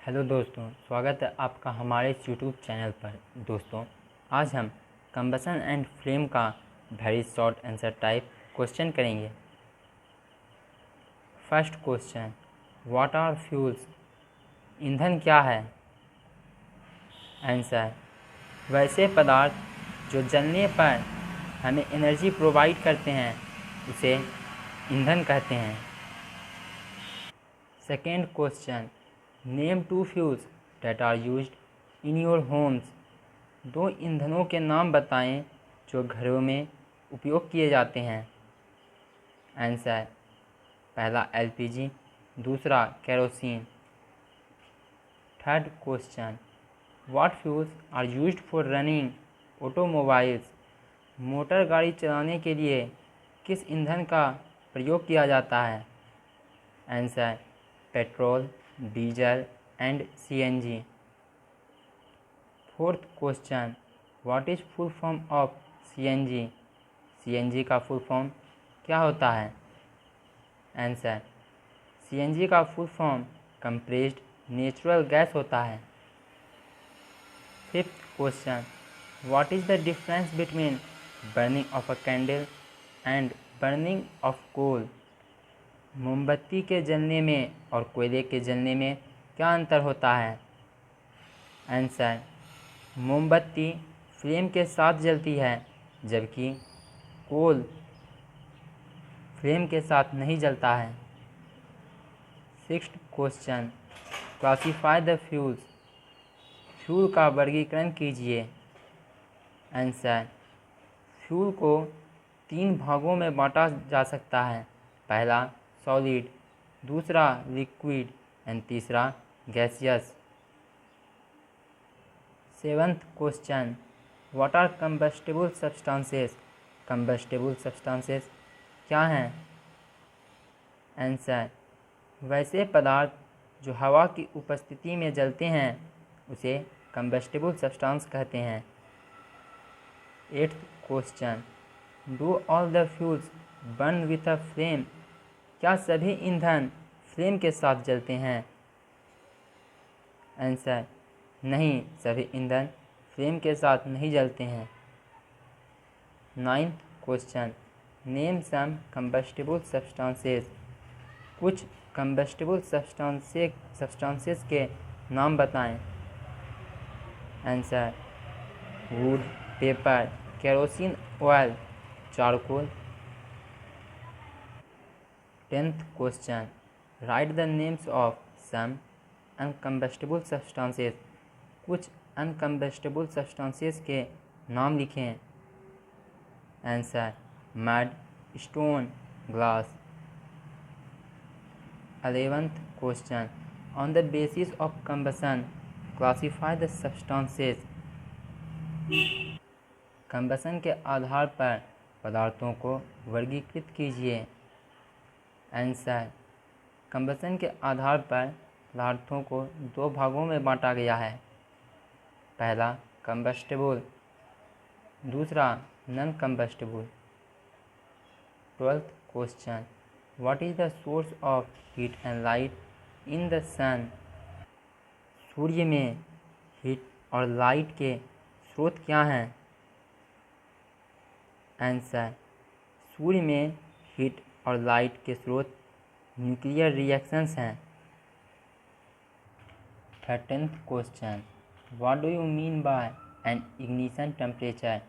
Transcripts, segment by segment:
Hello दोस्तों, स्वागत है आपका हमारे इस यूट्यूब चैनल पर। दोस्तों, आज हम कंबसन एंड फ्लेम का very short answer type question करेंगे। First question, what are fuels? ईंधन क्या है? आंसर, वैसे पदार्थ जो जलने पर हमें एनर्जी प्रोवाइड करते हैं उसे ईंधन कहते हैं। Second question, name two fuels that are used in your homes. दो ईंधनों के नाम बताएं जो घरों में उपयोग किए जाते हैं। आंसर, पहला एलपीजी, दूसरा kerosene. Third question, what fuels are used for running automobiles. Motor गाड़ी चलाने के लिए किस ईंधन का प्रयोग किया जाता है? Answer, petrol, diesel and CNG. Fourth question, what is full form of CNG? CNG का फुल फॉर्म क्या होता है? आंसर, सीएनजी का full form compressed natural gas होता है। Fifth question, what is the difference between burning of a candle and burning of coal. मोमबत्ती के जलने में और कोयले के जलने में क्या अंतर होता है? आंसर, मोमबत्ती फ्लेम के साथ जलती है जबकि कोल फ्लेम के साथ नहीं जलता है। Sixth question, classify the fuels. Fuel का वर्गीकरण कीजिए। आंसर, फ्यूल को 3 भागों में बांटा जा सकता है। पहला सॉलिड, दूसरा लिक्विड एंड तीसरा gaseous. Seventh question, what are combustible substances. Combustible substances क्या हैं? आंसर, वैसे पदार्थ जो हवा की उपस्थिति में जलते हैं उसे कंबस्टिबल सब्सटेंस कहते हैं। Eighth question, do all the fuels burn with a flame. क्या सभी ईंधन फ्लेम के साथ जलते हैं? आंसर, नहीं, सभी ईंधन फ्लेम के साथ नहीं जलते हैं। Ninth question, name some combustible substances. कुछ कंबस्टिबल सब्सटेंसेस के नाम बताएं। Answer, wood, paper, kerosene oil, charcoal. Tenth question, write the names of some uncombustible substances. कुछ अनकम्बस्टिबल सब्सटेंसेस के नाम लिखें। Answer, mud, stone, glass. 11th question, on the basis of combustion classify the substances. Combustion के आधार पर पदार्थों को वर्गीकृत कीजिए। आंसर, कंबसन के आधार पर पदार्थों को 2 भागों में बांटा गया है। पहला कंबस्टिबल, दूसरा non combustible. 12th question, what is the source of heat and light in the sun. सूर्य में हीट और लाइट के स्रोत क्या हैं? आंसर, सूर्य में हीट और लाइट के स्रोत न्यूक्लियर रिएक्शंस हैं। 13th question, what do you mean by an ignition temperature.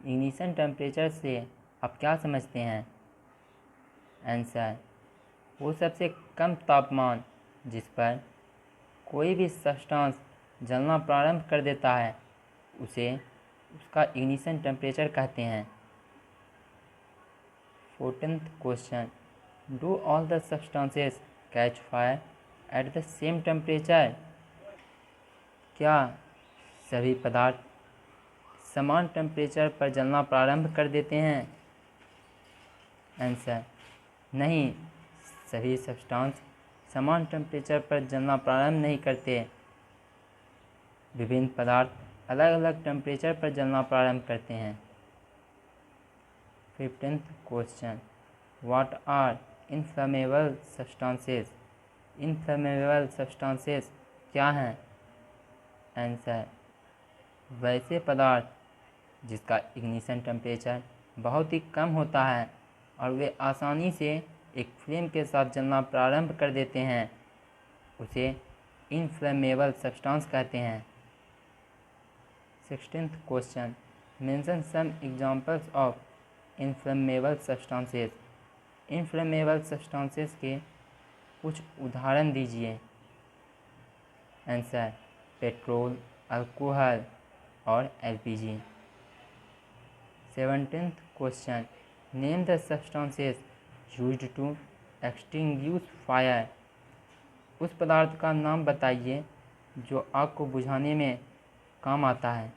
Ignition temperature से आप क्या समझते हैं? आंसर, वो सबसे कम तापमान जिस पर कोई भी सब्सटेंस जलना प्रारंभ कर देता है उसे उसका इग्निशन टेम्परेचर कहते हैं। 14th question, do all the substances catch fire at the same temperature. क्या सभी पदार्थ समान टेम्परेचर पर जलना प्रारंभ कर देते हैं? आंसर, नहीं, सभी सब्सटेंस समान टेम्परेचर पर जलना प्रारंभ नहीं करते। विभिन्न पदार्थ अलग अलग टेम्परेचर पर जलना प्रारंभ करते हैं। 15th question, what are inflammable substances. Inflammable substances क्या हैं? आंसर, वैसे पदार्थ जिसका इग्निशन टेम्परेचर बहुत ही कम होता है और वे आसानी से एक फ्लेम के साथ जलना प्रारंभ कर देते हैं, उसे इनफ्लेमेबल सब्सटेंस कहते हैं। 16th question, mention some examples of inflammable substances. Inflammable substances के कुछ उदाहरण दीजिए। आंसर, पेट्रोल, अल्कोहल और LPG. 17th question, name the substances used to extinguish fire. उस पदार्थ का नाम बताइए जो आग को बुझाने में काम आता है।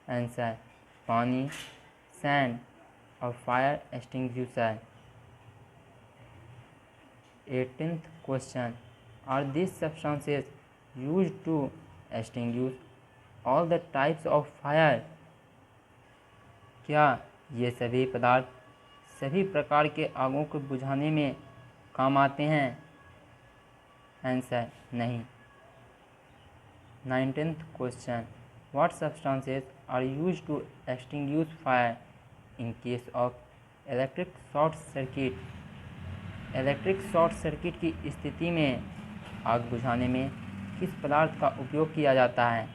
आंसर, पानी, सैंड और fire extinguisher. 18th question, are this substances used to extinguish all the types of fire. क्या ये सभी पदार्थ सभी प्रकार के आगों को बुझाने में काम आते हैं? आंसर, नहीं। 19th question, what substances are used to extinguish fire in case of electric short circuit. Electric short circuit की स्थिति में आग बुझाने में किस पदार्थ का उपयोग किया जाता है?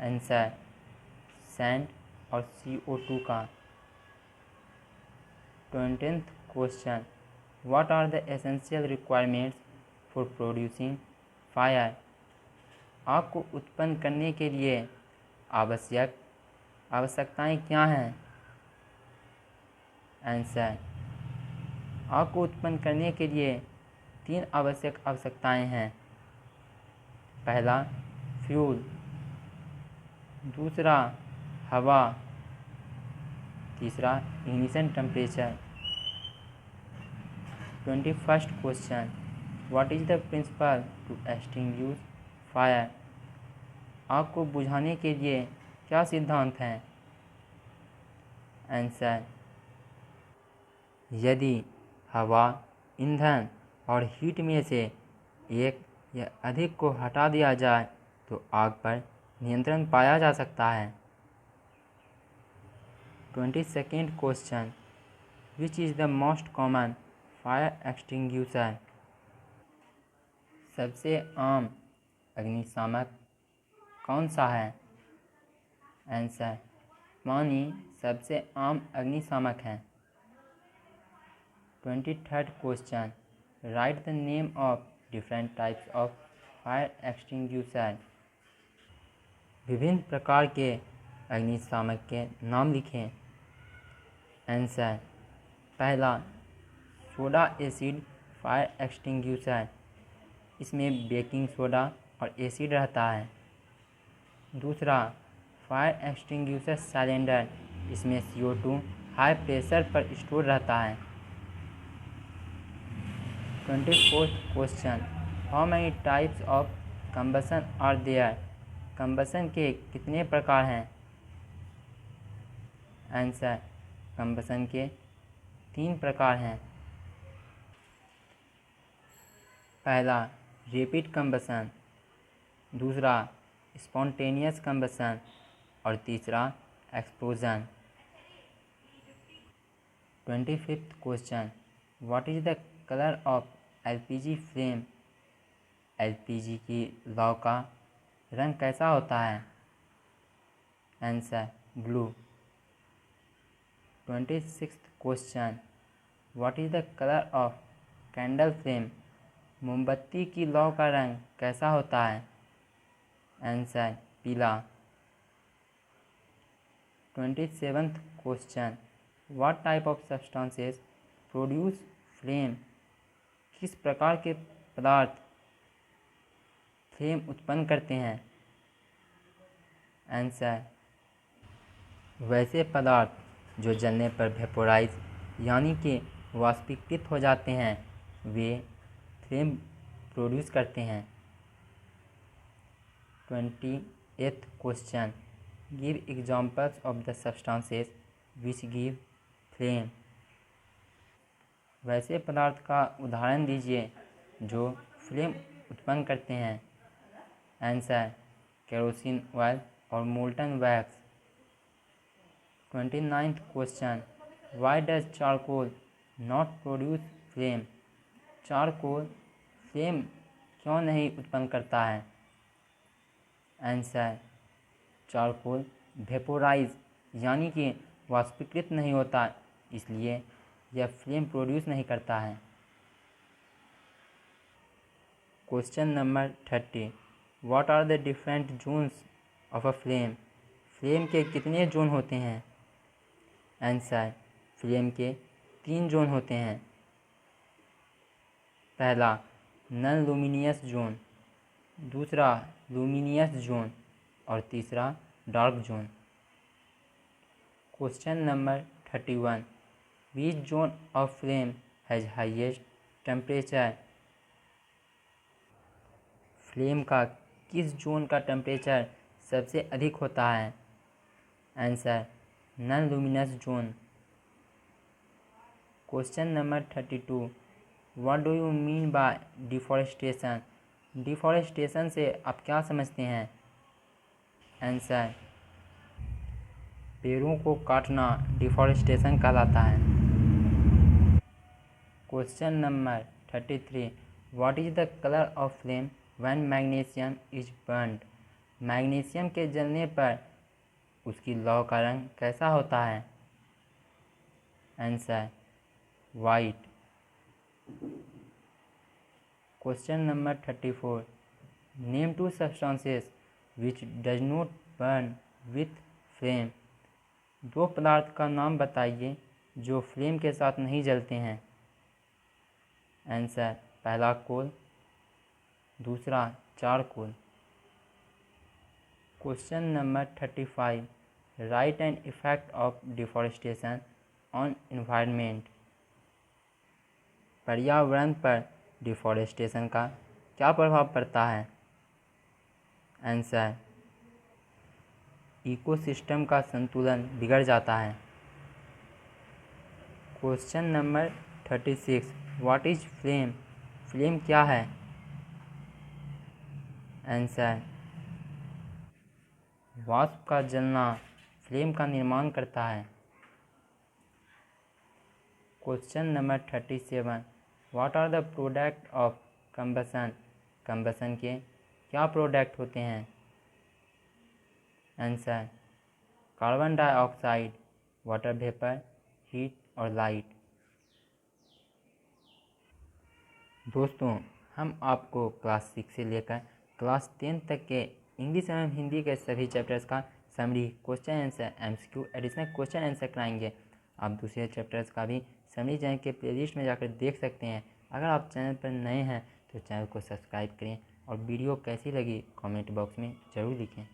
आंसर, सैंड और CO2 का। 20th question, what are the essential requirements for producing fire. आग को उत्पन्न करने के लिए आवश्यकताएं क्या हैं? आंसर, आग को उत्पन्न करने के लिए 3 आवश्यकताएं हैं। पहला, फ्यूल, दूसरा हवा, तीसरा ignition temperature. 21st question, what is the principle to extinguish fire. आग को बुझाने के लिए क्या सिद्धांत हैं? आंसर, यदि हवा, ईंधन और हीट में से एक या अधिक को हटा दिया जाए तो आग पर नियंत्रण पाया जा सकता है। 22nd question, which is the most common fire extinguisher. सबसे आम अग्निशामक कौन सा है? आंसर, पानी सबसे आम अग्निशामक है। 23rd question, write the name of different types of fire extinguisher. विभिन्न प्रकार के अग्निशामक के नाम लिखें। आंसर, पहला, सोडा एसिड फायर एक्सटिंग्विशर। इसमें बेकिंग सोडा और एसिड रहता है। दूसरा, फायर एक्सटिंग्विशर सिलेंडर। इसमें CO2 हाई प्रेशर पर स्टोर रहता है। 24th question, how many types of combustion are there. Combustion के कितने प्रकार हैं? आंसर, कंबसन के 3 प्रकार हैं। पहला, रैपिड कंबसन, दूसरा स्पॉन्टेनियस कंबसन और तीसरा explosion. 25th question, what is the colour of LPG flame. LPG की लौ का रंग कैसा होता है? Answer, blue. 26th question, what is the colour of candle flame. मोमबत्ती की लौ का रंग कैसा होता है? आंसर, पीला। 27th question, what type of substances produce flame. किस प्रकार के पदार्थ फ्लेम उत्पन्न करते हैं? आंसर, वैसे पदार्थ जो जलने पर वेपोराइज यानी कि वाष्पीकृत हो जाते हैं, वे फ्लेम प्रोड्यूस करते हैं। 28th question, give examples of the substances which give flame. वैसे पदार्थ का उदाहरण दीजिए जो फ्लेम उत्पन्न करते हैं? आंसर, केरोसिन ऑयल और molten wax. 29th question, why does charcoal not produce flame? Charcoal flame क्यों नहीं उत्पन्न करता है? आंसर, चारकोल वेपोराइज यानी कि वाष्पीकृत नहीं होता, इसलिए यह फ्लेम प्रोड्यूस नहीं करता है। Question number 30, what are the different zones of a flame? Flame के कितने जोन होते हैं? आंसर, फ्लेम के 3 जोन होते हैं। पहला नॉन लुमिनियस जोन, दूसरा लुमिनियस जोन और तीसरा dark zone. Question number 31, which zone of flame has highest temperature? Flame का किस जोन का टेम्परेचर सबसे अधिक होता है? Answer, non luminous zone. Question number 32, what do you mean bye deforestation? Deforestation से आप क्या समझते हैं? आंसर, पेड़ों को काटना डिफॉरेस्टेशन कहलाता है। Question number 33, what is the colour of flame when magnesium is burned? Magnesium के जलने पर उसकी लौ का रंग कैसा होता है? Answer, white. Question number 34, name 2 substances which does not burn with flame? 2 पदार्थ का नाम बताइए जो फ्लेम के साथ नहीं जलते हैं। आंसर, पहला कोल, दूसरा charcoal. Question number 35, right an effect of deforestation on environment? पर्यावरण पर डिफॉरेस्टेशन का क्या प्रभाव पड़ता है? आंसर, इकोसिस्टम का संतुलन बिगड़ जाता है। Question number 36, what is flame? Flame क्या है? आंसर, वाष्प का जलना फ्लेम का निर्माण करता है। Question number 37, what are the product of combustion? Combustion के क्या प्रोडक्ट होते हैं? Answer, carbon dioxide, water vapour, heat और लाइट। दोस्तों, हम आपको क्लास 6 से लेकर क्लास 10 तक के इंग्लिश एवं हिंदी के सभी चैप्टर्स का summary, question answer, MCQ, additional question answer कराएंगे। आप दूसरे चैप्टर्स का भी समरी चैनल के प्लेलिस्ट में जाकर देख सकते हैं। अगर आप चैनल पर नए हैं तो चैनल को सब्सक्राइब करें और वीडियो कैसी लगी कमेंट बॉक्स में ज़रूर लिखें।